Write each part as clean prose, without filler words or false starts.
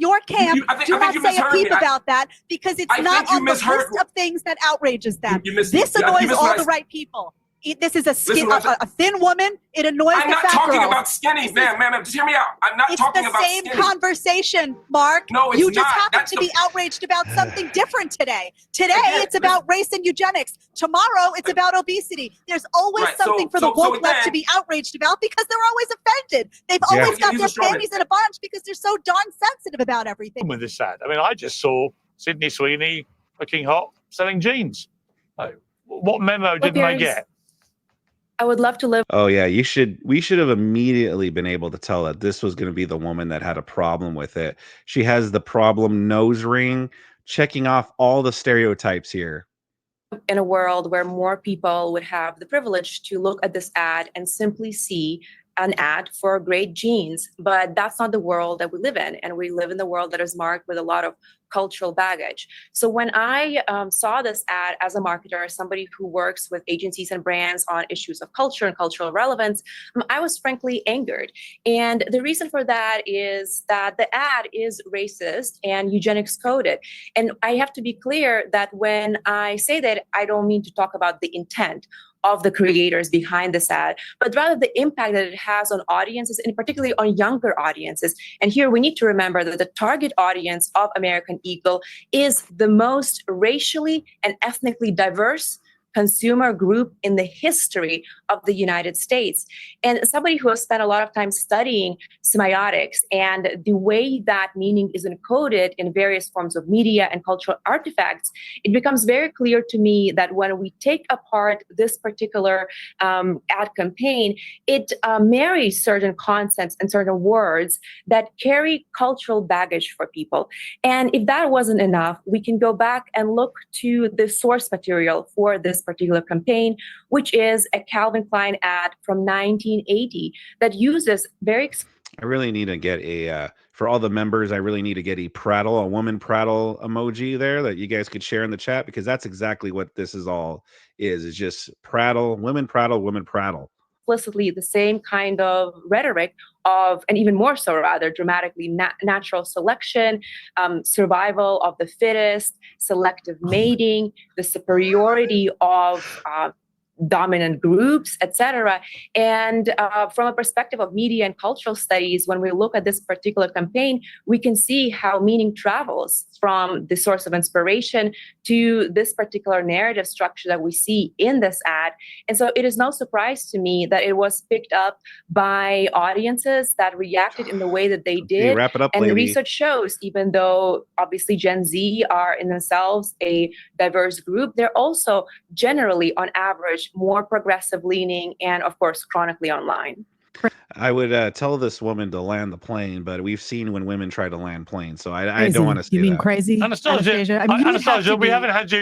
your camp do not say a peep about that because it's not on the list of things that outrages them. This annoys all the right people. This is a thin woman. It annoys the fat girls. I'm not talking about skinny, ma'am. Just hear me out. I'm not talking about skinny. It's the same conversation, Mark. No, it's not. You just happen to be outraged about something different today. Today, it's about race and eugenics. Tomorrow, it's about obesity. There's always something for the woke left to be outraged about because they're always offended. They've always got their panties in a bunch because they're so darn sensitive about everything. With this ad, I mean, I just saw Sydney Sweeney looking hot, selling jeans. What memo didn't I get? I would love to live. Oh yeah, we should have immediately been able to tell that this was going to be the woman that had a problem with it. She has the problem nose ring, checking off all the stereotypes here. In a world where more people would have the privilege to look at this ad and simply see an ad for great jeans, but that's not the world that we live in. And we live in the world that is marked with a lot of cultural baggage. So when I saw this ad as a marketer, somebody who works with agencies and brands on issues of culture and cultural relevance, I was frankly angered. And the reason for that is that the ad is racist and eugenics coded. And I have to be clear that when I say that, I don't mean to talk about the intent of the creators behind this ad, but rather the impact that it has on audiences, and particularly on younger audiences. And here we need to remember that the target audience of American Eagle is the most racially and ethnically diverse consumer group in the history of the United States. And somebody who has spent a lot of time studying semiotics and the way that meaning is encoded in various forms of media and cultural artifacts, it becomes very clear to me that when we take apart this particular ad campaign, it marries certain concepts and certain words that carry cultural baggage for people. And if that wasn't enough, we can go back and look to the source material for this particular campaign, which is a Calvin Klein ad from 1980 that uses very... I really need to get a, for all the members, I really need to get a woman prattle emoji there that you guys could share in the chat, because that's exactly what this is all is. It's just prattle, women prattle, women prattle. Explicitly the same kind of rhetoric of, and even more so rather dramatically, natural selection, survival of the fittest, selective mating, the superiority of dominant groups, etc. And from a perspective of media and cultural studies, when we look at this particular campaign, we can see how meaning travels from the source of inspiration to this particular narrative structure that we see in this ad. And so it is no surprise to me that it was picked up by audiences that reacted in the way that they did. Okay, wrap it up, and lady. Research shows, even though obviously Gen Z are in themselves a diverse group, they're also generally on average more progressive leaning and of course chronically online. I would tell this woman to land the plane, but we've seen when women try to land planes, so I don't want to say You mean that. crazy? Anastasia, I mean, Anastasia, we haven't had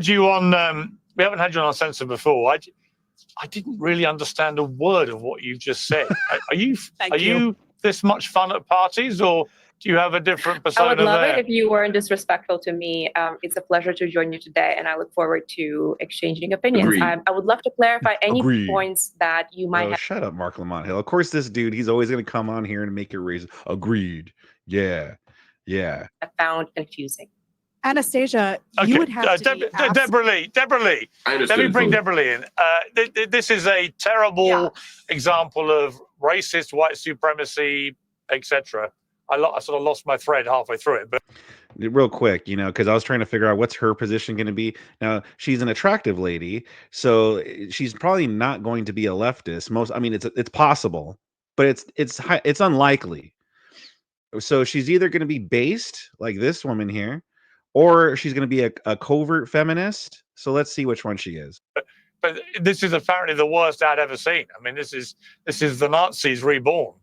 you on our censor before. I didn't really understand a word of what you've just said. Are you this much fun at parties, or do you have a different persona? I would love there? it if you weren't disrespectful to me. It's a pleasure to join you today, and I look forward to exchanging opinions. I would love to clarify any points that you might have. Shut up, Marc Lamont Hill. Of course, this dude, he's always going to come on here and make it raise. Agreed. Yeah. Found confusing. Anastasia, you would have to Deborah Lee. Let me bring Deborah Lee in. This is a terrible example of racist white supremacy, etc. I sort of lost my thread halfway through it, but real quick, because I was trying to figure out what's her position going to be. Now, she's an attractive lady, so she's probably not going to be a leftist. It's possible, but it's unlikely. So she's either going to be based like this woman here, or she's going to be a covert feminist. So let's see which one she is. But this is apparently the worst I'd ever seen. I mean, this is the Nazis reborn.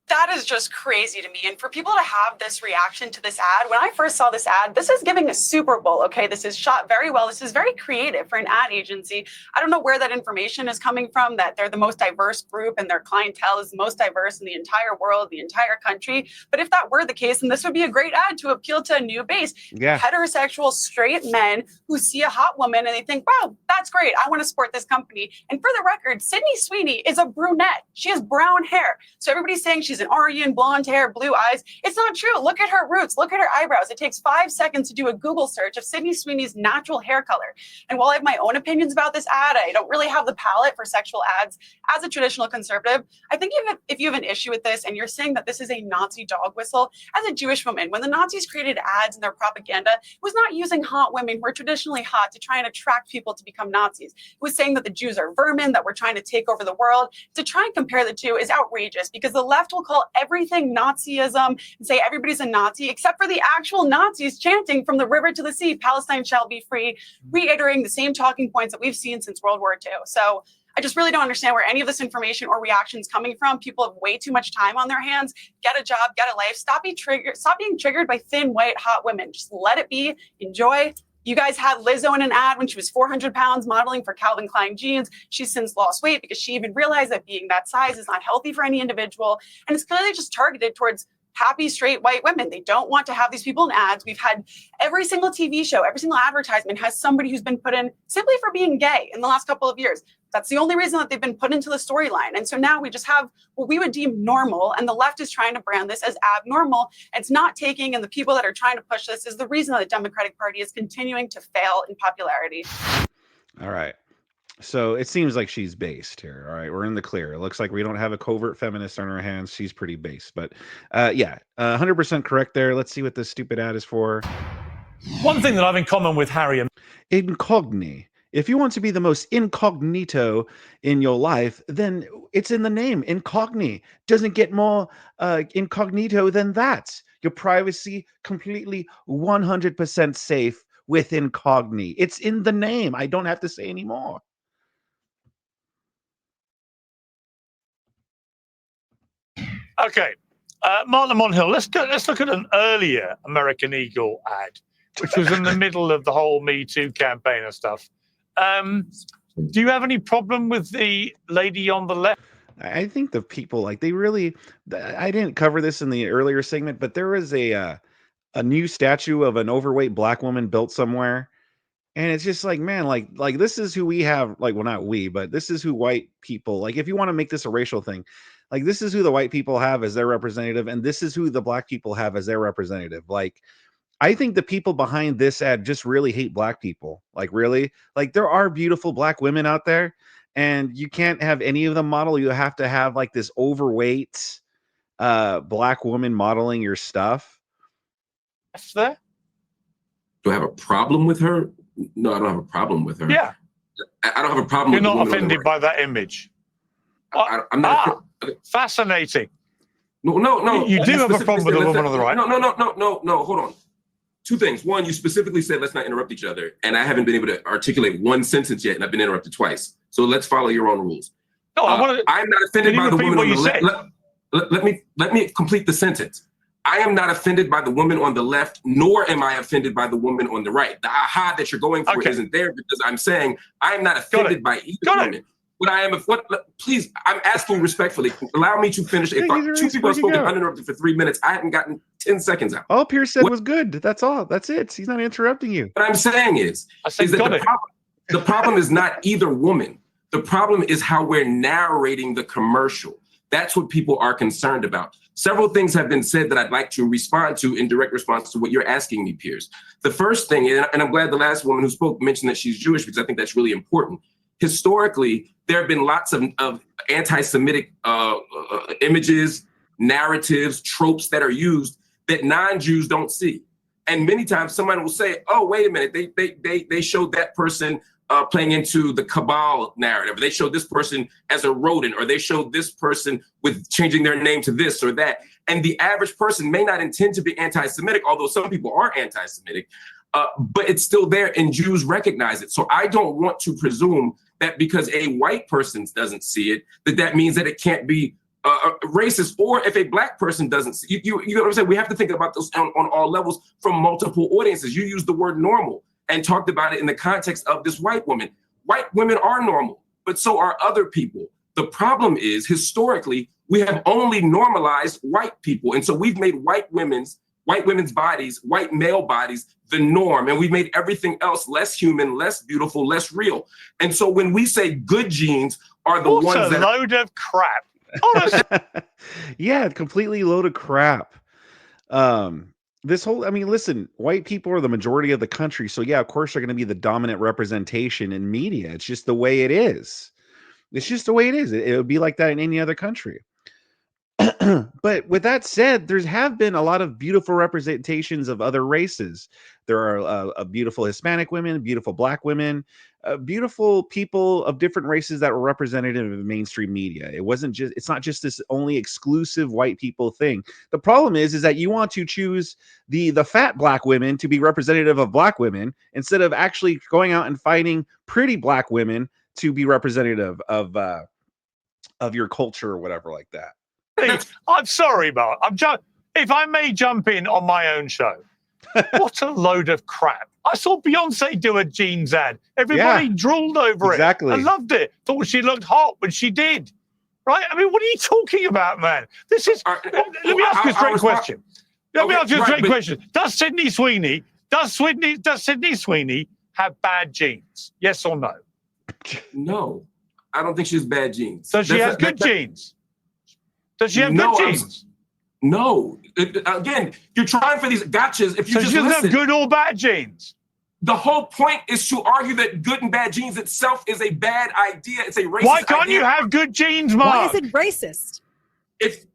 That is just crazy to me. And for people to have this reaction to this ad, when I first saw this ad, this is giving a Super Bowl, okay? This is shot very well. This is very creative for an ad agency. I don't know where that information is coming from, that they're the most diverse group and their clientele is the most diverse in the entire world, the entire country. But if that were the case, then this would be a great ad to appeal to a new base. Yeah. Heterosexual, straight men who see a hot woman and they think, wow, that's great. I want to support this company. And for the record, Sydney Sweeney is a brunette. She has brown hair. So everybody's saying she's an Aryan, blonde hair, blue eyes. It's not true. Look at her roots. Look at her eyebrows. It takes 5 seconds to do a Google search of Sydney Sweeney's natural hair color. And while I have my own opinions about this ad, I don't really have the palate for sexual ads as a traditional conservative. I think if you have an issue with this and you're saying that this is a Nazi dog whistle, as a Jewish woman, when the Nazis created ads in their propaganda, it was not using hot women who are traditionally hot to try and attract people to become Nazis. It was saying that the Jews are vermin, that we're trying to take over the world. To try and compare the two is outrageous, because the left will call everything Nazism and say everybody's a Nazi, except for the actual Nazis chanting from the river to the sea, Palestine shall be free, reiterating the same talking points that we've seen since World War II. So I just really don't understand where any of this information or reaction is coming from. People have way too much time on their hands. Get a job, get a life. Stop being triggered by thin, white, hot women. Just let it be. Enjoy. You guys had Lizzo in an ad when she was 400 pounds modeling for Calvin Klein jeans. She's since lost weight because she even realized that being that size is not healthy for any individual. And it's clearly just targeted towards happy, straight, white women. They don't want to have these people in ads. We've had every single TV show, every single advertisement has somebody who's been put in simply for being gay in the last couple of years. That's the only reason that they've been put into the storyline. And so now we just have what we would deem normal, and the left is trying to brand this as abnormal. It's not taking, and the people that are trying to push this is the reason that the Democratic Party is continuing to fail in popularity. All right. So it seems like she's based here. All right, we're in the clear. It looks like we don't have a covert feminist on our hands. She's pretty based, but yeah, 100% correct there. Let's see what this stupid ad is for. One thing that I've in common with Harry and Incogni. If you want to be the most incognito in your life, then it's in the name. Incogni doesn't get more incognito than that. Your privacy completely 100% safe with Incogni. It's in the name. I don't have to say any more. Okay, Marc Lamont Hill. Let's look at an earlier American Eagle ad, which was in the middle of the whole Me Too campaign and stuff. Do you have any problem with the lady on the left? I think the people, like, they really, I didn't cover this in the earlier segment, but there is a new statue of an overweight black woman built somewhere. And it's just like, man, like this is who we have, like, well, not we, but this is who white people, like, if you want to make this a racial thing, like, this is who the white people have as their representative, and this is who the black people have as their representative. Like, I think the people behind this ad just really hate black people. Like, really? Like, there are beautiful black women out there, and you can't have any of them model. You have to have, like, this overweight black woman modeling your stuff. There? Do I have a problem with her? No, I don't have a problem with her. Yeah. I don't have a problem You're with not offended by that image? I'm not. Fascinating. No. You do have a problem with the woman on the right. No. Hold on. Two things. One, you specifically said let's not interrupt each other, and I haven't been able to articulate one sentence yet, and I've been interrupted twice. So let's follow your own rules. No, I'm not offended by the woman on the left. Let me complete the sentence. I am not offended by the woman on the left, nor am I offended by the woman on the right. The aha that you're going for isn't there, because I'm saying I am not offended by either woman. But I am, please, I'm asking respectfully, allow me to finish. If two people have spoken uninterrupted for 3 minutes, I haven't gotten 10 seconds out. All Piers said was good. That's all. That's it. He's not interrupting you. What I'm saying is that the problem is not either woman. The problem is how we're narrating the commercial. That's what people are concerned about. Several things have been said that I'd like to respond to in direct response to what you're asking me, Piers. The first thing, and I'm glad the last woman who spoke mentioned that she's Jewish, because I think that's really important. Historically, there have been lots of anti-Semitic images, narratives, tropes that are used that non-Jews don't see. And many times someone will say, oh, wait a minute, they showed that person playing into the cabal narrative. They showed this person as a rodent, or they showed this person with changing their name to this or that. And the average person may not intend to be anti-Semitic, although some people are anti-Semitic, but it's still there, and Jews recognize it. So I don't want to presume that because a white person doesn't see it, that means that it can't be racist, or if a black person doesn't see you know what I'm saying? We have to think about this on all levels from multiple audiences. You used the word normal and talked about it in the context of this white woman. White women are normal, but so are other people. The problem is, historically, we have only normalized white people. And so we've made white women's bodies, white male bodies, the norm. And we've made everything else less human, less beautiful, less real. And so when we say good genes are the ones that— What a load of crap. Honestly. Yeah, completely load of crap. This whole, I mean, listen, white people are the majority of the country. So yeah, of course they're going to be the dominant representation in media. It's just the way it is. It's just the way it is. It would be like that in any other country. But with that said, there have been a lot of beautiful representations of other races. There are beautiful Hispanic women, beautiful Black women, beautiful people of different races that were represented in the mainstream media. It's not just this only exclusive white people thing. The problem is that you want to choose the fat Black women to be representative of Black women instead of actually going out and fighting pretty Black women to be representative of your culture or whatever like that. I'm sorry, Mark. If I may jump in on my own show, what a load of crap. I saw Beyonce do a jeans ad. Everybody drooled over it. I loved it. Thought she looked hot when she did. Right? I mean, what are you talking about, man? This is. Let me ask you a straight question. Let me ask you a straight question. Does Sydney Sweeney have bad genes? Yes or no? No, I don't think she has bad genes. Does she have good genes? Does she have good genes? No. Again, you're trying for these gotchas. If you just she doesn't listen, have good or bad genes. The whole point is to argue that good and bad genes itself is a bad idea. It's a racist Why can't idea. you have good genes, Mark? Why is it racist? If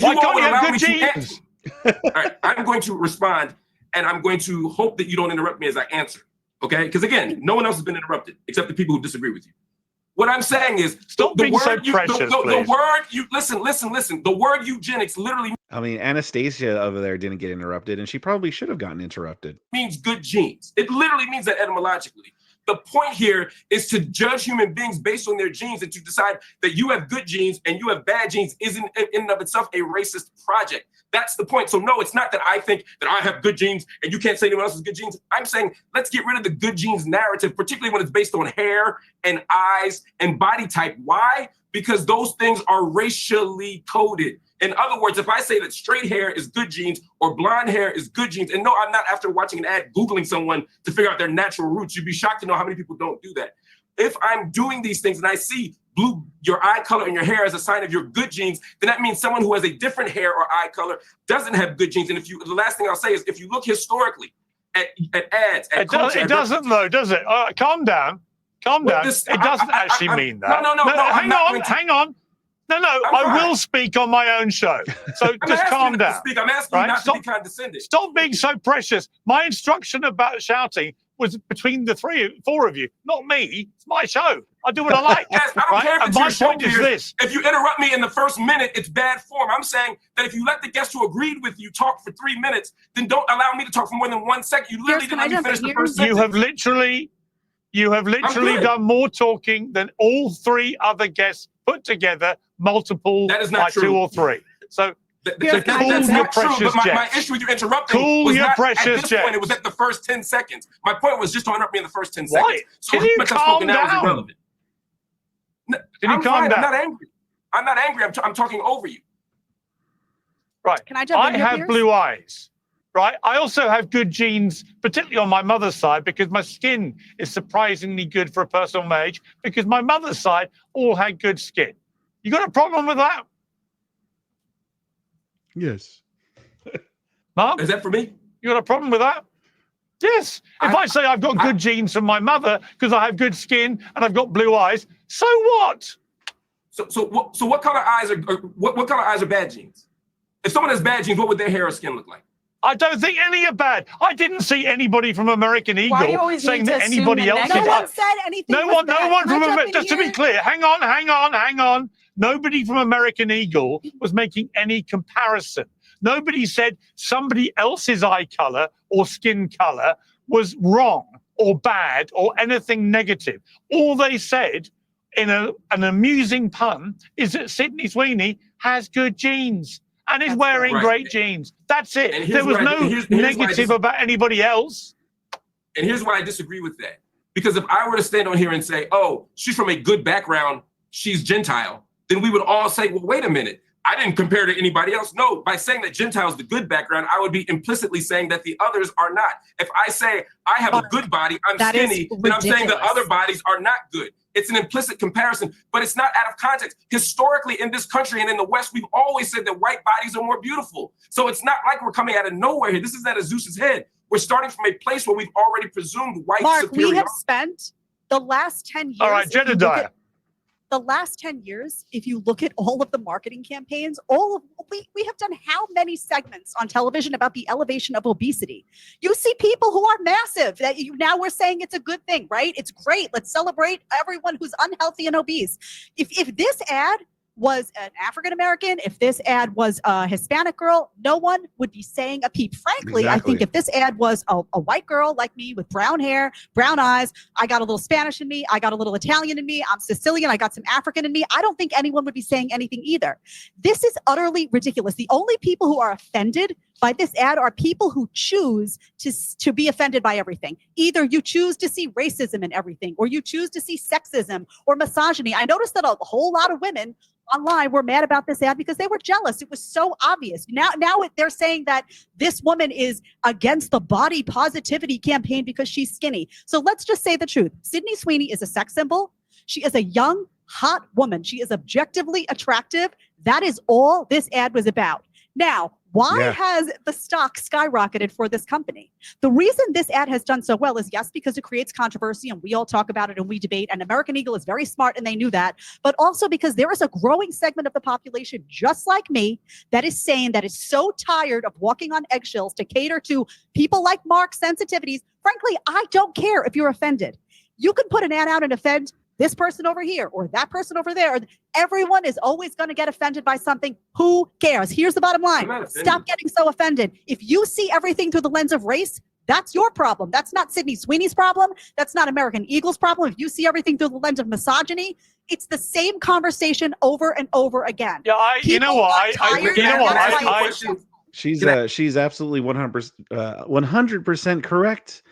Why you can't you have allow good me genes? All right, I'm going to respond, and I'm going to hope that you don't interrupt me as I answer. Okay? Because again, no one else has been interrupted except the people who disagree with you. What I'm saying is, stop being so precious, please. The word you listen. The word eugenics literally. I mean, Anastasia over there didn't get interrupted, and she probably should have gotten interrupted. Means good genes. It literally means that etymologically. The point here is to judge human beings based on their genes and to decide that you have good genes and you have bad genes isn't in and of itself a racist project. That's the point. So no, it's not that I think that I have good genes and you can't say anyone else has good genes. I'm saying let's get rid of the good genes narrative, particularly when it's based on hair and eyes and body type. Why? Because those things are racially coded. In other words, if I say that straight hair is good genes or blonde hair is good genes, and no, I'm not after watching an ad, Googling someone to figure out their natural roots. You'd be shocked to know how many people don't do that. If I'm doing these things and I see your eye color and your hair as a sign of your good genes, then that means someone who has a different hair or eye color doesn't have good genes. And the last thing I'll say is if you look historically at ads, at culture, it doesn't though, does it? Calm down. Calm down. It doesn't actually mean that. No, hang on. No, I will speak on my own show. So just calm down. I'm asking you not to be condescending. Stop being so precious. My instruction about shouting was between the four of you, not me. It's my show. I do what I like. Yes, I don't care if and it's my your show, point is Piers. this. If you interrupt me in the first minute, it's bad form. I'm saying that if you let the guest who agreed with you talk for 3 minutes, then don't allow me to talk for more than 1 second. You literally didn't let me finish the first sentence. You have literally done more talking than all three other guests put together, multiple that is not by true. 2 or 3. So that's not true, but my issue with you interrupting was not at this point. It was at the first 10 seconds. My point was just to interrupt me in the first 10 seconds. So can you calm down? Is irrelevant. Can you calm down? I'm not angry. I'm not angry. I'm talking over you. Right. Can I jump in here, have Piers? blue eyes. Right. I also have good genes, particularly on my mother's side, because my skin is surprisingly good for a person of my age, because my mother's side all had good skin. You got a problem with that? Yes. Mark? Is that for me? You got a problem with that? Yes. If I say I've got good genes from my mother because I have good skin and I've got blue eyes, so what? So what color eyes are what color eyes are bad genes? If someone has bad genes, what would their hair or skin look like? I don't think any are bad. I didn't see anybody from American Eagle saying that anybody else. No one said anything. No one from American. Just to be clear, hang on. Nobody from American Eagle was making any comparison. Nobody said somebody else's eye color or skin color was wrong or bad or anything negative. All they said in an amusing pun is that Sydney Sweeney has good genes and is wearing great jeans. That's it. There was no negative about anybody else. And here's why I disagree with that. Because if I were to stand on here and say, oh, she's from a good background, she's Gentile, then we would all say, well, wait a minute. I didn't compare to anybody else. No, by saying that Gentile is the good background, I would be implicitly saying that the others are not. If I say I have a good body, I'm skinny, then I'm saying that other bodies are not good. It's an implicit comparison, but it's not out of context. Historically, in this country and in the West, we've always said that white bodies are more beautiful. So it's not like we're coming out of nowhere here. This is out of Zeus's head. We're starting from a place where we've already presumed white superiority. Mark, we have spent the last 10 years. All right, Jedediah. The last 10 years, if you look at all of the marketing campaigns, we have done how many segments on television about the elevation of obesity? You see people who are massive now we're saying it's a good thing, right? It's great. Let's celebrate everyone who's unhealthy and obese. If this ad was an African-American, if this ad was a Hispanic girl, no one would be saying a peep. Frankly, I think if this ad was a white girl like me with brown hair, brown eyes, I got a little Spanish in me, I got a little Italian in me, I'm Sicilian, I got some African in me, I don't think anyone would be saying anything either. This is utterly ridiculous. The only people who are offended by this ad are people who choose to be offended by everything. Either you choose to see racism in everything, or you choose to see sexism or misogyny. I noticed that a whole lot of women online were mad about this ad because they were jealous. It was so obvious. Now they're saying that this woman is against the body positivity campaign because she's skinny. So let's just say the truth. Sydney Sweeney is a sex symbol. She is a young, hot woman. She is objectively attractive. That is all this ad was about. Now, why has the stock skyrocketed for this company? The reason this ad has done so well is, yes, because it creates controversy and we all talk about it and we debate, and American Eagle is very smart and they knew that, but also because there is a growing segment of the population just like me that is saying that is so tired of walking on eggshells to cater to people like Mark's sensitivities. Frankly, I don't care if you're offended. You can put an ad out and offend this person over here or that person over there. Everyone is always going to get offended by something. Who cares? Here's the bottom line. Stop getting so offended. If you see everything through the lens of race, that's your problem. That's not Sydney Sweeney's problem. That's not American Eagle's problem. If you see everything through the lens of misogyny, it's the same conversation over and over again. Yeah, she's absolutely 100% correct.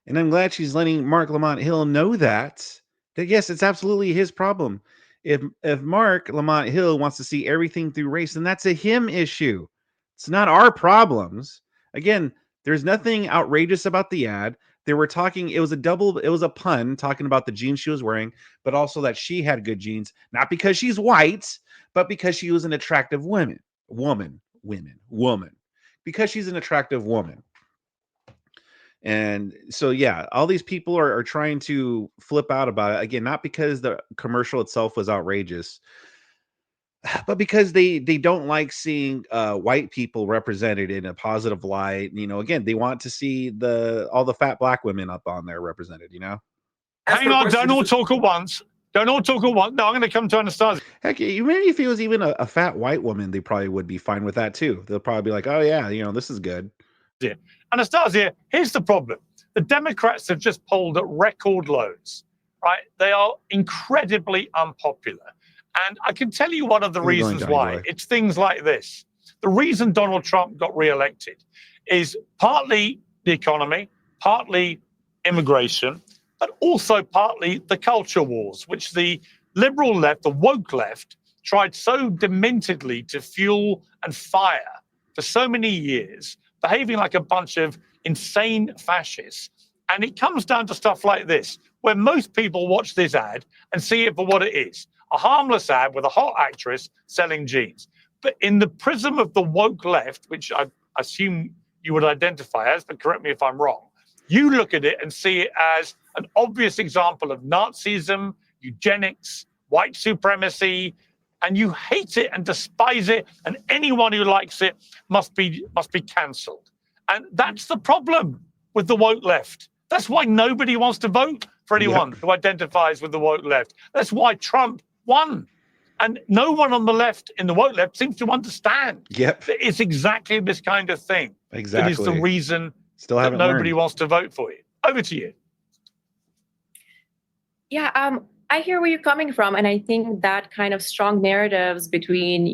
And I'm glad she's letting Marc Lamont Hill know that yes, it's absolutely his problem. If Marc Lamont Hill wants to see everything through race, then that's a him issue. It's not our problems. Again, there's nothing outrageous about the ad. They were talking, it was a pun talking about the jeans she was wearing, but also that she had good jeans, not because she's white, but because she was an attractive woman. Because she's an attractive woman. And so, yeah, all these people are trying to flip out about it. Again, not because the commercial itself was outrageous, but because they don't like seeing white people represented in a positive light. You know, again, they want to see all the fat black women up on there represented, you know? Hang on, don't all talk at once. Don't all talk at once. No, I'm going to come to Anastasia. Heck, maybe if it was even a fat white woman, they probably would be fine with that too. They'll probably be like, oh yeah, you know, this is good. Yeah. Anastasia, here's the problem. The Democrats have just polled at record lows, right? They are incredibly unpopular. And I can tell you one of the reasons why. It's things like this. The reason Donald Trump got reelected is partly the economy, partly immigration, but also partly the culture wars, which the liberal left, the woke left, tried so dementedly to fuel and fire for so many years, behaving like a bunch of insane fascists. And it comes down to stuff like this, where most people watch this ad and see it for what it is, a harmless ad with a hot actress selling jeans. But in the prism of the woke left, which I assume you would identify as, but correct me if I'm wrong, you look at it and see it as an obvious example of Nazism, eugenics, white supremacy, and you hate it and despise it, and anyone who likes it must be cancelled. And that's the problem with the woke left. That's why nobody wants to vote for anyone who identifies with the woke left. That's why Trump won. And no one on the left, in the woke left, seems to understand that it's exactly this kind of thing. That is the reason that nobody wants to vote for you. Over to you. Yeah, I hear where you're coming from, and I think that kind of strong narratives between,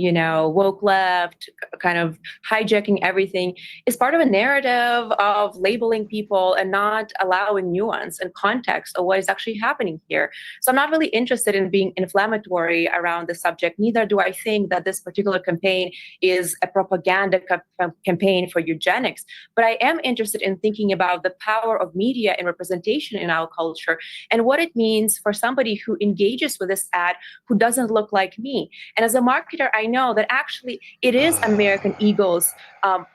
woke left, kind of hijacking everything, is part of a narrative of labeling people and not allowing nuance and context of what is actually happening here. So I'm not really interested in being inflammatory around the subject. Neither do I think that this particular campaign is a propaganda campaign for eugenics. But I am interested in thinking about the power of media and representation in our culture and what it means for somebody who engages with this ad who doesn't look like me. And as a marketer, I know that actually it is American Eagle's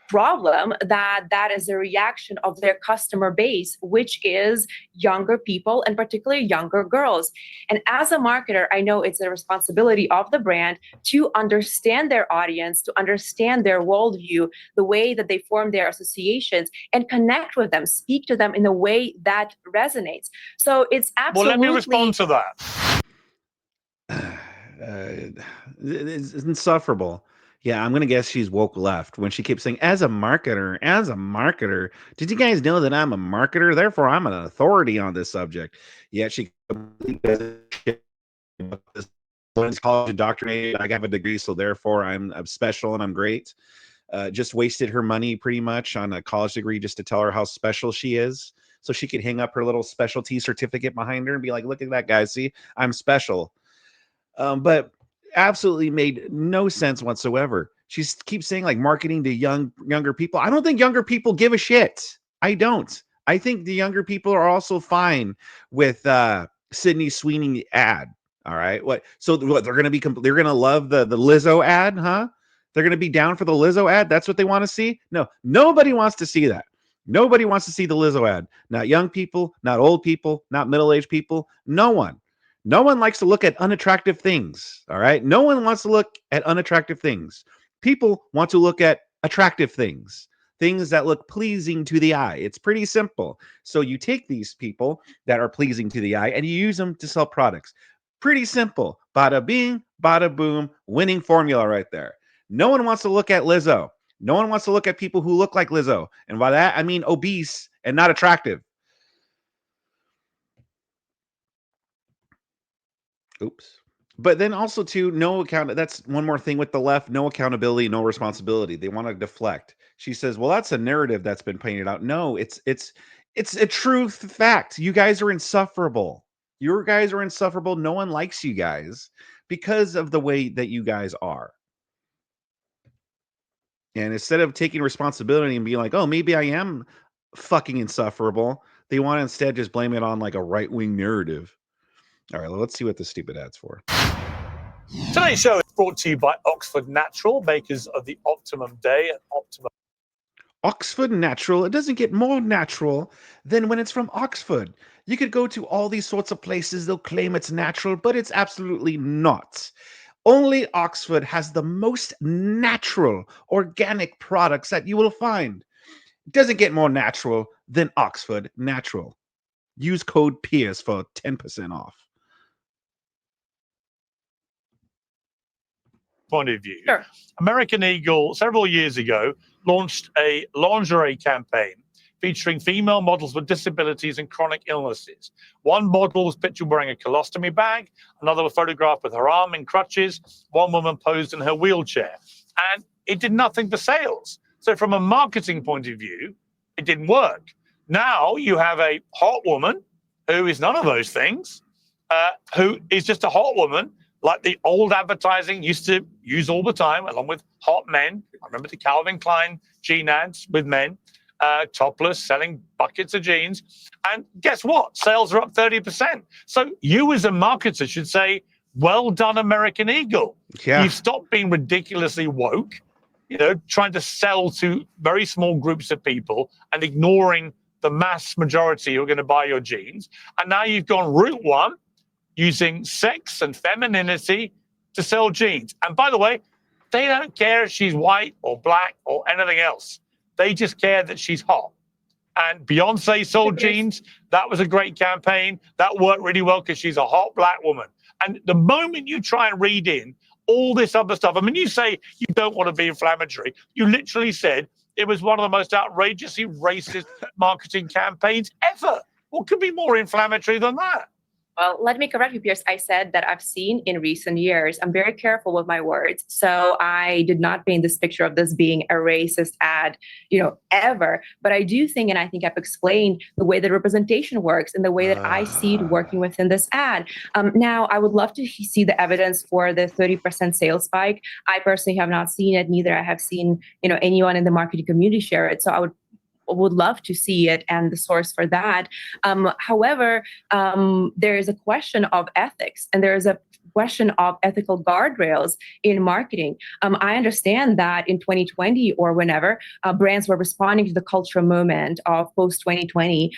problem that is a reaction of their customer base, which is younger people and particularly younger girls. And as a marketer, I know it's a responsibility of the brand to understand their audience, to understand their worldview, the way that they form their associations, and connect with them, speak to them in a way that resonates. So it's absolutely... Well, let me respond to that. It's insufferable. Yeah, I'm gonna guess she's woke left when she keeps saying, as a marketer, did you guys know that I'm a marketer? Therefore, I'm an authority on this subject. Yet she completely doesn't shit about this. It's college indoctrinated. I have a degree, so therefore I'm special and I'm great. Just wasted her money pretty much on a college degree just to tell her how special she is. So she could hang up her little specialty certificate behind her and be like, look at that, guys. See, I'm special. But absolutely made no sense whatsoever. She keeps saying like marketing to younger people. I don't think younger people give a shit. I don't. I think the younger people are also fine with Sydney Sweeney ad. All right. What? So what? They're gonna love the Lizzo ad, huh? They're gonna be down for the Lizzo ad. That's what they want to see. No, nobody wants to see that. Nobody wants to see the Lizzo ad. Not young people, not old people, not middle-aged people. No one. No one likes to look at unattractive things. All right. No one wants to look at unattractive things. People want to look at attractive things, things that look pleasing to the eye. It's pretty simple. So you take these people that are pleasing to the eye and you use them to sell products. Pretty simple. Bada bing, bada boom, winning formula right there. No one wants to look at Lizzo. No one wants to look at people who look like Lizzo. And by that, I mean obese and not attractive. Oops. But then also too, no account. That's one more thing with the left. No accountability, no responsibility. They want to deflect. She says, "Well, that's a narrative that's been painted out." No, it's a true fact. You guys are insufferable. Your guys are insufferable. No one likes you guys because of the way that you guys are. And instead of taking responsibility and being like, "Oh, maybe I am fucking insufferable," they want to instead just blame it on like a right-wing narrative. All right, well, let's see what this stupid ad's for. Today's show is brought to you by Oxford Natural, makers of the Optimum Day and Optimum. Oxford Natural, it doesn't get more natural than when it's from Oxford. You could go to all these sorts of places, they'll claim it's natural, but it's absolutely not. Only Oxford has the most natural, organic products that you will find. It doesn't get more natural than Oxford Natural. Use code Piers for 10% off. Point of view. Sure. American Eagle, several years ago, launched a lingerie campaign featuring female models with disabilities and chronic illnesses. One model was pictured wearing a colostomy bag, another was photographed with her arm in crutches, one woman posed in her wheelchair. And it did nothing for sales. So from a marketing point of view, it didn't work. Now you have a hot woman who is none of those things, who is just a hot woman, like the old advertising used to use all the time, along with hot men. I remember the Calvin Klein jean ads with men, topless, selling buckets of jeans. And guess what? Sales are up 30%. So you as a marketer should say, well done, American Eagle. Yeah. You've stopped being ridiculously woke, trying to sell to very small groups of people and ignoring the mass majority who are going to buy your jeans. And now you've gone route one, using sex and femininity to sell jeans. And by the way, they don't care if she's white or black or anything else. They just care that she's hot. And Beyonce sold jeans. That was a great campaign. That worked really well because she's a hot black woman. And the moment you try and read in all this other stuff, I mean, you say you don't want to be inflammatory. You literally said it was one of the most outrageously racist marketing campaigns ever. What could be more inflammatory than that? Well, let me correct you, Piers. I said that I've seen in recent years. I'm very careful with my words. So I did not paint this picture of this being a racist ad, ever. But I do think, and I think I've explained the way that representation works and the way that I see it working within this ad. Now, I would love to see the evidence for the 30% sales spike. I personally have not seen it. Neither I have seen, anyone in the marketing community share it. So I would love to see it and the source for that. However, there is a question of ethics and there is a question of ethical guardrails in marketing. I understand that in 2020 or whenever, brands were responding to the cultural moment of post-2020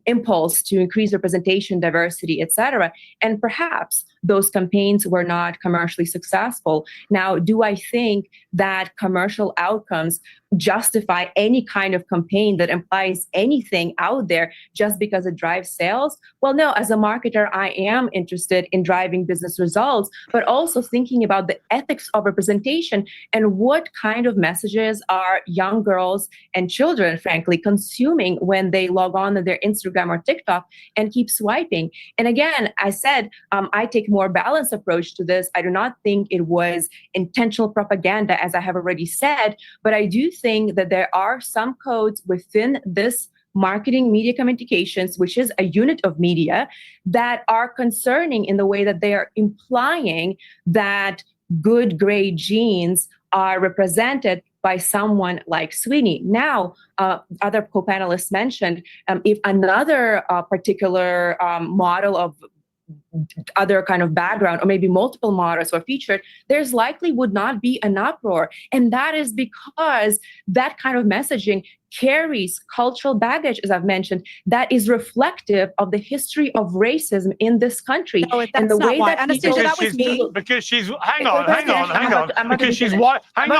impulse to increase representation, diversity, etc. And perhaps those campaigns were not commercially successful. Now, do I think that commercial outcomes justify any kind of campaign that implies anything out there just because it drives sales? Well, no, as a marketer, I am interested in driving business results, but also thinking about the ethics of representation and what kind of messages are young girls and children, frankly, consuming when they log on to their Instagram or TikTok and keep swiping. And again, I said, I take more balanced approach to this. I do not think it was intentional propaganda, as I have already said, but I do think that there are some codes within this marketing media communications, which is a unit of media, that are concerning in the way that they are implying that good, great genes are represented by someone like Sweeney. Now, other co-panelists mentioned, if another particular model of other kind of background, or maybe multiple models were featured, there's likely would not be an uproar. And that is because that kind of messaging carries cultural baggage, as I've mentioned, that is reflective of the history of racism in this country. No, that's and the not way why. that Anastasia, that was me. Because she's hang on. Because she's white. Hang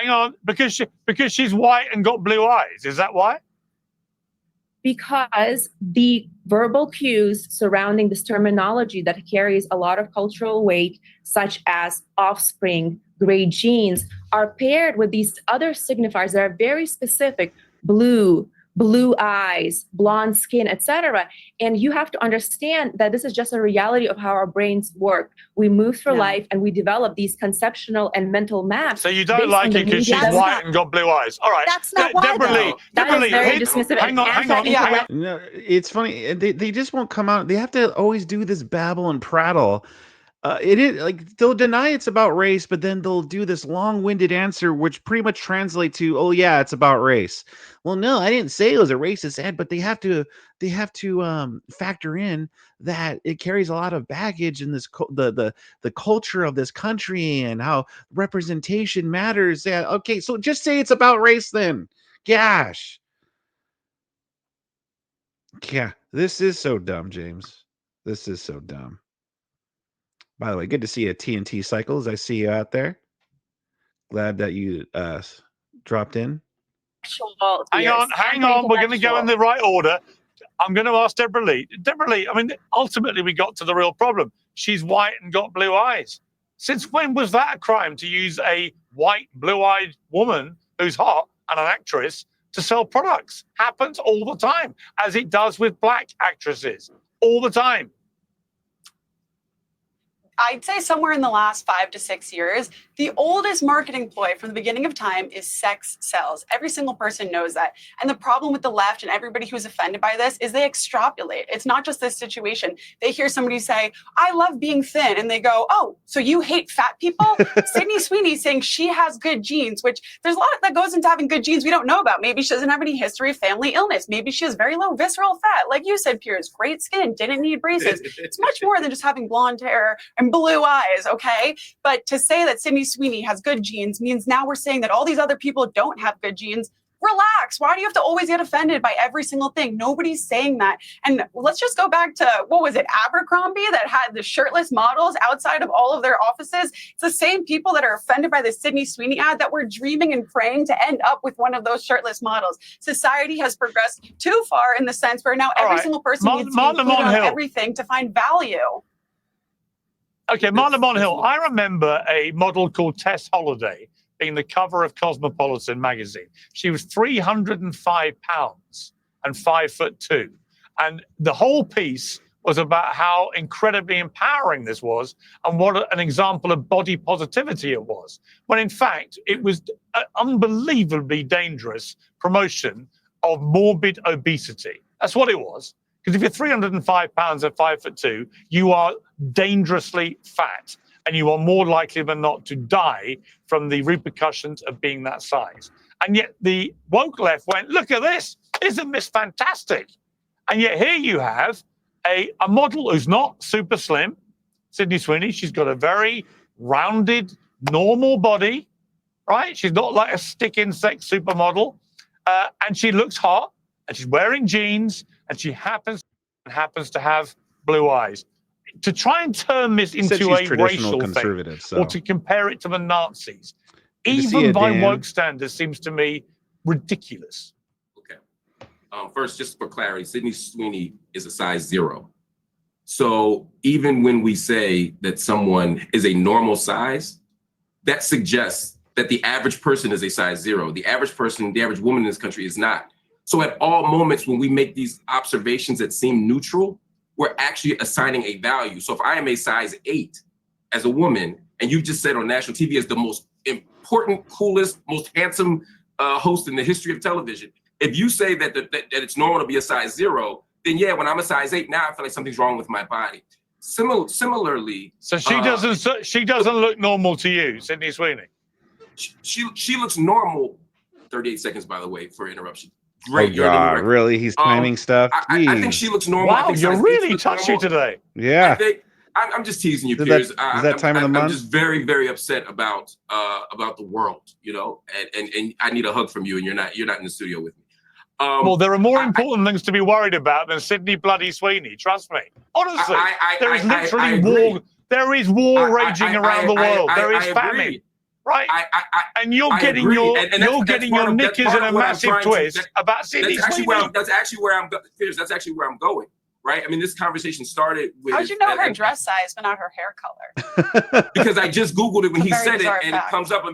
on. Because she's white and got blue eyes. Is that why? Because the verbal cues surrounding this terminology that carries a lot of cultural weight, such as offspring, great genes, are paired with these other signifiers that are very specific: blue eyes, blonde skin, etc. And you have to understand that this is just a reality of how our brains work. We move through life and we develop these conceptual and mental maps. So you don't like it because she's white and got blue eyes. All right. That's not why, Deborah Lee. That is very dismissive. Hang on. No, it's funny. They just won't come out. They have to always do this babble and prattle. It is like they'll deny it's about race, but then they'll do this long-winded answer, which pretty much translates to, "Oh yeah, it's about race." Well, no, I didn't say it was a racist ad, but they have to factor in that it carries a lot of baggage in this the culture of this country and how representation matters. Yeah, okay, so just say it's about race then. Gosh, yeah, this is so dumb, James. This is so dumb. By the way, good to see you, TNT Cycles. I see you out there. Glad that you dropped in. Hang on. We're going to go in the right order. I'm going to ask Deborah Lee. Deborah Lee, I mean, ultimately we got to the real problem. She's white and got blue eyes. Since when was that a crime to use a white, blue-eyed woman who's hot and an actress to sell products? Happens all the time, as it does with black actresses. All the time. I'd say somewhere in the last 5 to 6 years, the oldest marketing ploy from the beginning of time is sex sells. Every single person knows that. And the problem with the left and everybody who's offended by this is they extrapolate. It's not just this situation. They hear somebody say, "I love being thin." And they go, "Oh, so you hate fat people?" Sydney Sweeney saying she has good genes, which there's a lot that goes into having good genes we don't know about. Maybe she doesn't have any history of family illness. Maybe she has very low visceral fat. Like you said, Piers, great skin, didn't need braces. It's much more than just having blonde hair and blue eyes, okay? But to say that Sydney Sweeney has good genes means now we're saying that all these other people don't have good genes. Relax. Why do you have to always get offended by every single thing? Nobody's saying that. And let's just go back to, what was it, Abercrombie, that had the shirtless models outside of all of their offices? It's the same people that are offended by the Sydney Sweeney ad that were dreaming and praying to end up with one of those shirtless models. Society has progressed too far in the sense where now every single person needs to include on everything to find value. Okay, Marc Lamont Hill. I remember a model called Tess Holliday being the cover of Cosmopolitan magazine. She was 305 pounds and 5'2". And the whole piece was about how incredibly empowering this was and what an example of body positivity it was, when in fact it was an unbelievably dangerous promotion of morbid obesity. That's what it was. Because if you're 305 pounds and 5'2", you are dangerously fat, and you are more likely than not to die from the repercussions of being that size. And yet the woke left went, look at this, isn't this fantastic? And yet here you have a model who's not super slim, Sydney Sweeney. She's got a very rounded, normal body, right? She's not like a stick insect supermodel. And she looks hot, and she's wearing jeans, and she happens to have blue eyes. To try and turn this into a racial thing, or to compare it to the Nazis, even by woke standards, seems to me ridiculous. Okay. First, just for clarity, Sydney Sweeney is a size 0. So even when we say that someone is a normal size, that suggests that the average person is a size 0. The average person, the average woman in this country is not. So at all moments when we make these observations that seem neutral, we're actually assigning a value. So if I am a size 8 as a woman, and you just said on national TV as the most important, coolest, most handsome host in the history of television, if you say that it's normal to be a size 0, then yeah, when I'm a size 8, now I feel like something's wrong with my body. Similarly, so she doesn't look normal to you, Sydney Sweeney. She looks normal. 38 seconds, by the way, for interruption. Great. Oh God, really? He's timing stuff. I think she looks normal. Wow, you're really touchy today. Yeah. I'm just teasing you, Piers. Is that time of the month? I'm just very, very upset about the world, you know, and I need a hug from you, and you're not in the studio with me. Well, there are more important things to be worried about than Sydney bloody Sweeney. Trust me. Honestly, there is literally war. There is war raging around the world. There is famine. Right, and you're getting your knickers in a massive twist about Sydney Sweeney. That's actually where I'm going. Right. I mean, this conversation started with. How'd you know her dress size, but not her hair color? Because I just Googled it when he said it, and it comes up.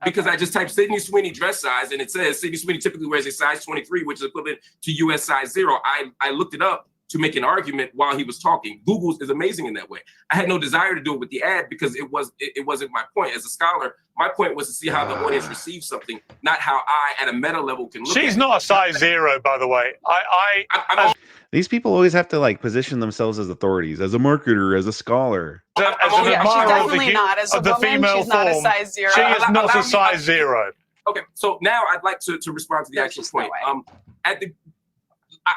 Because I just typed Sydney Sweeney dress size, and it says Sydney Sweeney typically wears a size 23, which is equivalent to US size 0. I looked it up to make an argument while he was talking. Google is amazing in that way. I had no desire to do it with the ad because it wasn't my point. As a scholar, my point was to see how the audience receives something, not how I, at a meta level, can look at it. She's not a size 0, by the way. These people always have to like position themselves as authorities, as a marketer, as a scholar. As an admirer of the female she's not form, a size 0. She is not a size 0. Okay, so now I'd like to respond to the actual point.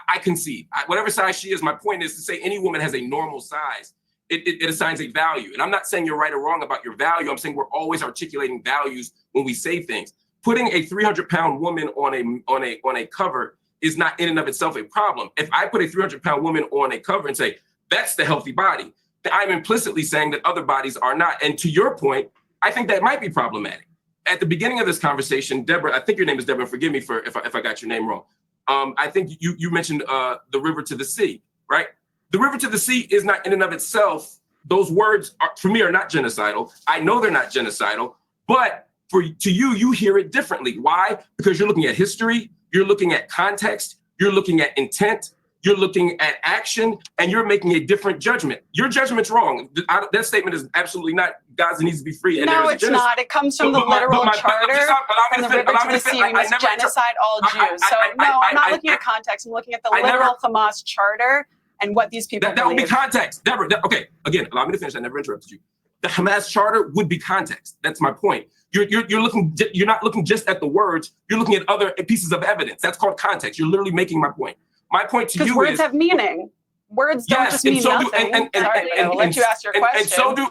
I concede. Whatever size she is, my point is to say any woman has a normal size. It assigns a value. And I'm not saying you're right or wrong about your value. I'm saying we're always articulating values when we say things. Putting a 300-pound woman on a cover is not in and of itself a problem. If I put a 300-pound woman on a cover and say, that's the healthy body, then I'm implicitly saying that other bodies are not. And to your point, I think that might be problematic. At the beginning of this conversation, Deborah, I think your name is Deborah, forgive me if I got your name wrong. I think you mentioned the river to the sea, right? The river to the sea is not in and of itself. Those words for me are not genocidal. I know they're not genocidal, but to you, you hear it differently. Why? Because you're looking at history, you're looking at context, you're looking at intent, you're looking at action, and you're making a different judgment. Your judgment's wrong. That statement is absolutely not Gaza needs to be free. And no, it's not. It comes from the literal charter. From the river to the sea, we must genocide all Jews. So no, I'm not looking at context. I'm looking at the literal Hamas charter and what these people that would be context. Deborah, okay, again, allow me to finish. I never interrupted you. The Hamas charter would be context. That's my point. You're not looking just at the words. You're looking at other pieces of evidence. That's called context. You're literally making my point. My point to you is because words have meaning. Words don't just mean nothing. I'll let you ask your question.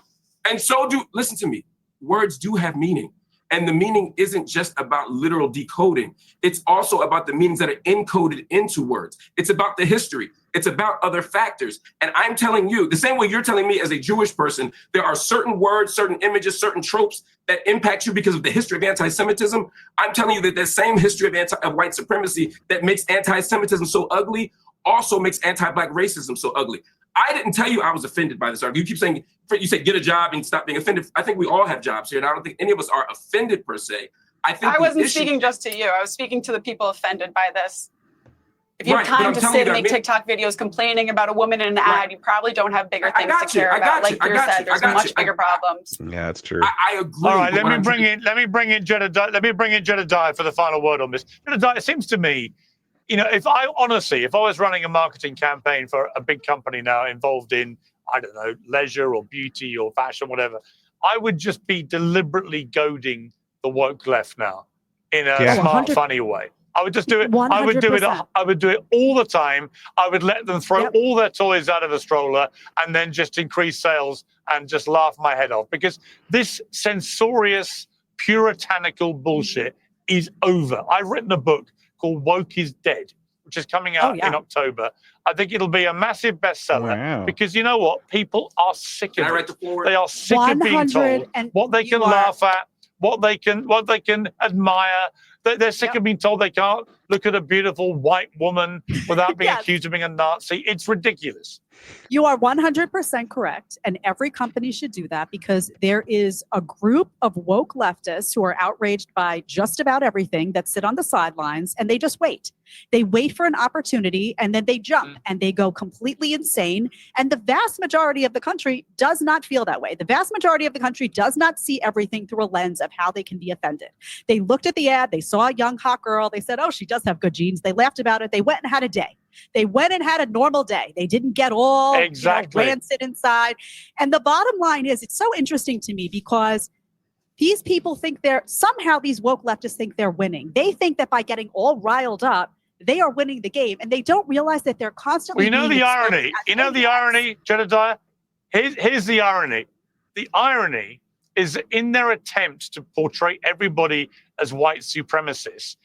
And so do, listen to me, words do have meaning. And the meaning isn't just about literal decoding. It's also about the meanings that are encoded into words. It's about the history. It's about other factors. And I'm telling you, the same way you're telling me as a Jewish person, there are certain words, certain images, certain tropes that impact you because of the history of anti-Semitism. I'm telling you that the same history of white supremacy that makes anti-Semitism so ugly also makes anti-Black racism so ugly. I didn't tell you I was offended by this argument. You keep saying, you say get a job and stop being offended. I think we all have jobs here, and I don't think any of us are offended per se. I wasn't speaking just to you. I was speaking to the people offended by this. If you have time to sit and make TikTok videos complaining about a woman in an ad, you probably don't have bigger things to care about. Like Piers said, there's much bigger problems. Yeah, that's true. I agree. All right, let me bring in Jedediah for the final word on this. Jedediah, it seems to me, you know, if I was running a marketing campaign for a big company now involved in, I don't know, leisure or beauty or fashion, whatever, I would just be deliberately goading the woke left now in a smart, funny way. I would just do it. 100%. I would do it all the time. I would let them throw all their toys out of the stroller and then just increase sales and just laugh my head off, because this censorious, puritanical bullshit is over. I've written a book called Woke is Dead, which is coming out in October. I think it'll be a massive bestseller because you know what? People are sick of it. They are sick of being told what they can laugh at, what they can admire. They're sick of being told they can't look at a beautiful white woman without being accused of being a Nazi. It's ridiculous. You are 100% correct. And every company should do that, because there is a group of woke leftists who are outraged by just about everything that sit on the sidelines and they just wait. They wait for an opportunity and then they jump and they go completely insane. And the vast majority of the country does not feel that way. The vast majority of the country does not see everything through a lens of how they can be offended. They looked at the ad, they saw a young hot girl, they said, oh, she does have good genes. They laughed about it. They went and had a day. They went and had a normal day. They didn't get all rancid inside. And the bottom line is, it's so interesting to me because these people think somehow these woke leftists think they're winning. They think that by getting all riled up, they are winning the game, and they don't realize that they're constantly. Well, the irony. You know the irony, Jedediah? Here's the irony. The irony is that in their attempt to portray everybody as white supremacists,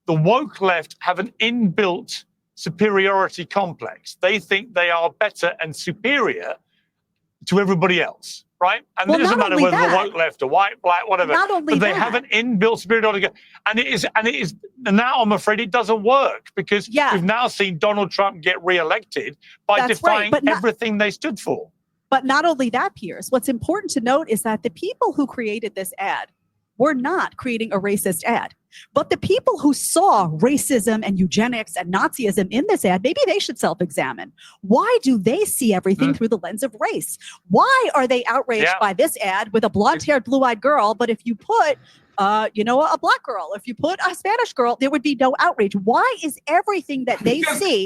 the woke left have an inbuilt superiority complex. They think they are better and superior to everybody else, right? And it doesn't matter whether the woke left or white, black, whatever. But they have an inbuilt superiority, and it is. Now I'm afraid it doesn't work, because we've now seen Donald Trump get reelected by defying everything they stood for. But not only that, Piers, what's important to note is that the people who created this ad were not creating a racist ad. But the people who saw racism and eugenics and Nazism in this ad, maybe they should self-examine. Why do they see everything through the lens of race? Why are they outraged by this ad with a blonde-haired, blue-eyed girl, but if you put a black girl, if you put a Spanish girl, there would be no outrage? Why is everything that they see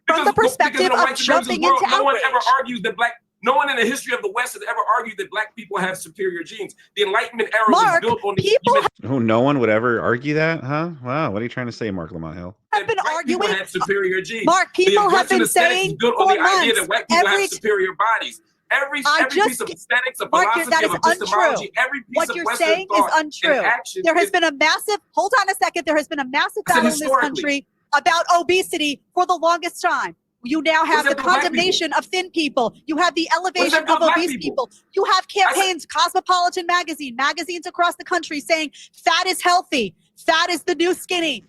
from the perspective of jumping into outrage? No one ever argues that no one in the history of the West has ever argued that black people have superior genes. The Enlightenment era was built on no one would ever argue that, huh? Wow, what are you trying to say, Marc Lamont Hill? Have been arguing had superior genes. Mark, people have been saying built on the idea that white people have superior bodies. Every piece of aesthetics, of philosophy, that is of epistemology, every piece what of you're Western saying is untrue. There has been a massive, hold on a second, there has been a massive battle in this country about obesity for the longest time. You now have the condemnation of thin people. You have the elevation of obese people. You have campaigns, Cosmopolitan magazine, magazines across the country saying fat is healthy. Fat is the new skinny.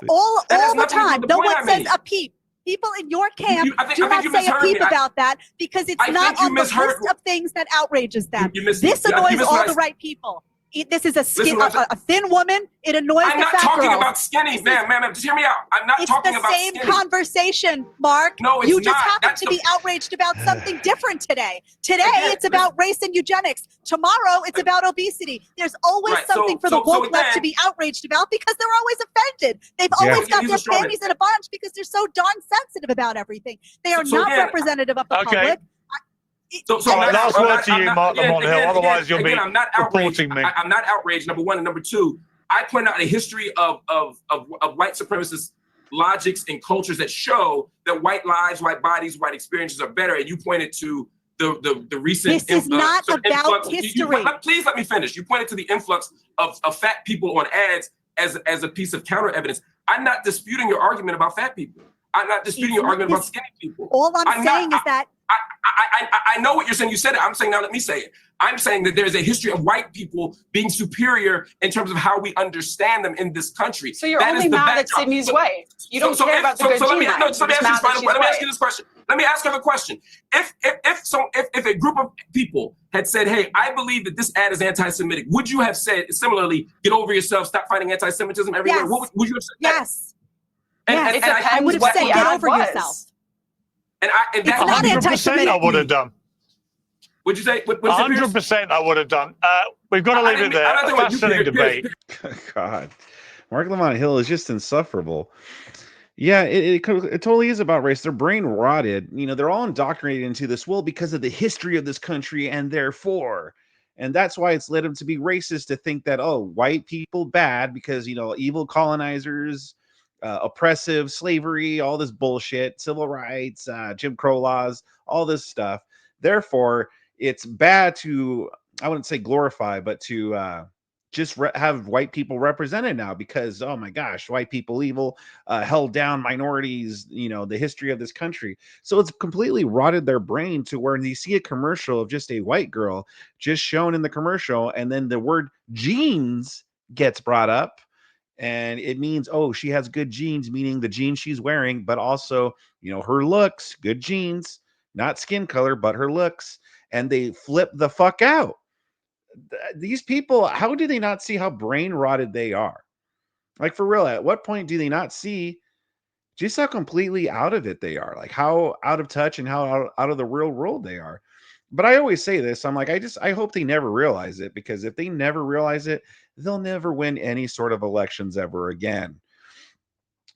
All the time. No one says a peep. People in your camp do not say a peep about that, because it's not on the list of things that outrages them. This annoys all the right people. This is a thin woman. It annoys the fat girl. I'm not talking about skinny, ma'am. Just hear me out. I'm not talking about skinny. It's the same conversation, Mark. No, it's not. You just happen to be outraged about something different today. Today, it's about race and eugenics. Tomorrow, it's about obesity. There's always something for the woke left to be outraged about, because they're always offended. They've always got their families in a bunch because they're so darn sensitive about everything. They are not representative of the public. Last word to you, Marc Lamont Hill. Otherwise, you'll be reporting me. I'm not outraged, number one. And number two, I point out a history of white supremacist logics and cultures that show that white lives, white bodies, white experiences are better. And you pointed to the recent. This is not about history. Please let me finish. You pointed to the influx of fat people on ads as a piece of counter evidence. I'm not disputing your argument about fat people. I'm not disputing your argument about skinny people. All I'm saying is that I know what you're saying. You said it. I'm saying now let me say it. I'm saying that there's a history of white people being superior in terms of how we understand them in this country. So you're only mad at Sydney's way. You don't care about the good gene. Let me ask you this question. Let me ask you a question. If a group of people had said, "Hey, I believe that this ad is anti-Semitic," would you have said similarly, "Get over yourself, stop fighting anti-Semitism everywhere"? Yes. Would you have said yes. I would have said, get over yourself. And it's not 100% I would have done. What'd you say? 100% I would have done. We've got to leave it there. A fascinating debate. God, Marc Lamont Hill is just insufferable. Yeah, it totally is about race. They're brain rotted. You know, they're all indoctrinated into this. Well, because of the history of this country, and therefore, and that's why it's led them to be racist, to think that, oh, white people bad because, you know, evil colonizers, oppressive, slavery, all this bullshit, civil rights, Jim Crow laws, all this stuff. Therefore, it's bad to, I wouldn't say glorify, but to just have white people represented now because, oh my gosh, white people evil, held down minorities, you know, the history of this country. So it's completely rotted their brain to where you see a commercial of just a white girl just shown in the commercial, and then the word jeans gets brought up, and it means, oh, she has good genes, meaning the jeans she's wearing, but also, you know, her looks, good genes, not skin color, but her looks. And they flip the fuck out. These people, how do they not see how brain rotted they are? Like, for real, at what point do they not see just how completely out of it they are? Like, how out of touch and how out of the real world they are. But I always say this, I'm like, I hope they never realize it, because if they never realize it, they'll never win any sort of elections ever again.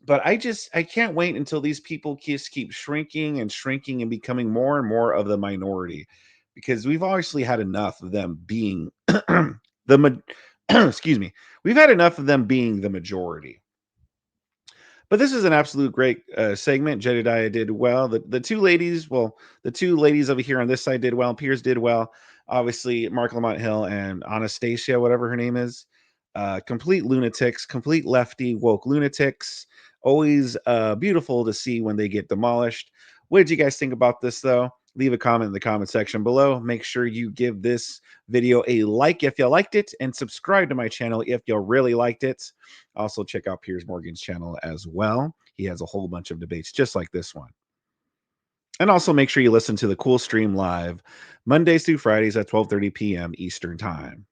But I can't wait until these people just keep shrinking and shrinking and becoming more and more of the minority, because we've obviously had enough of them being excuse me, we've had enough of them being the majority. But this is an absolute great segment. Jedediah did well. The two ladies, well, the two ladies over here on this side did well. Piers did well. Obviously, Marc Lamont Hill and Anastasia, whatever her name is, complete lunatics, complete lefty woke lunatics. Always beautiful to see when they get demolished. What did you guys think about this, though? Leave a comment in the comment section below. Make sure you give this video a like if you liked it, and subscribe to my channel if you really liked it. Also, check out Piers Morgan's channel as well. He has a whole bunch of debates just like this one. And also make sure you listen to the Cool Stream live Mondays through Fridays at 12:30 p.m. Eastern Time.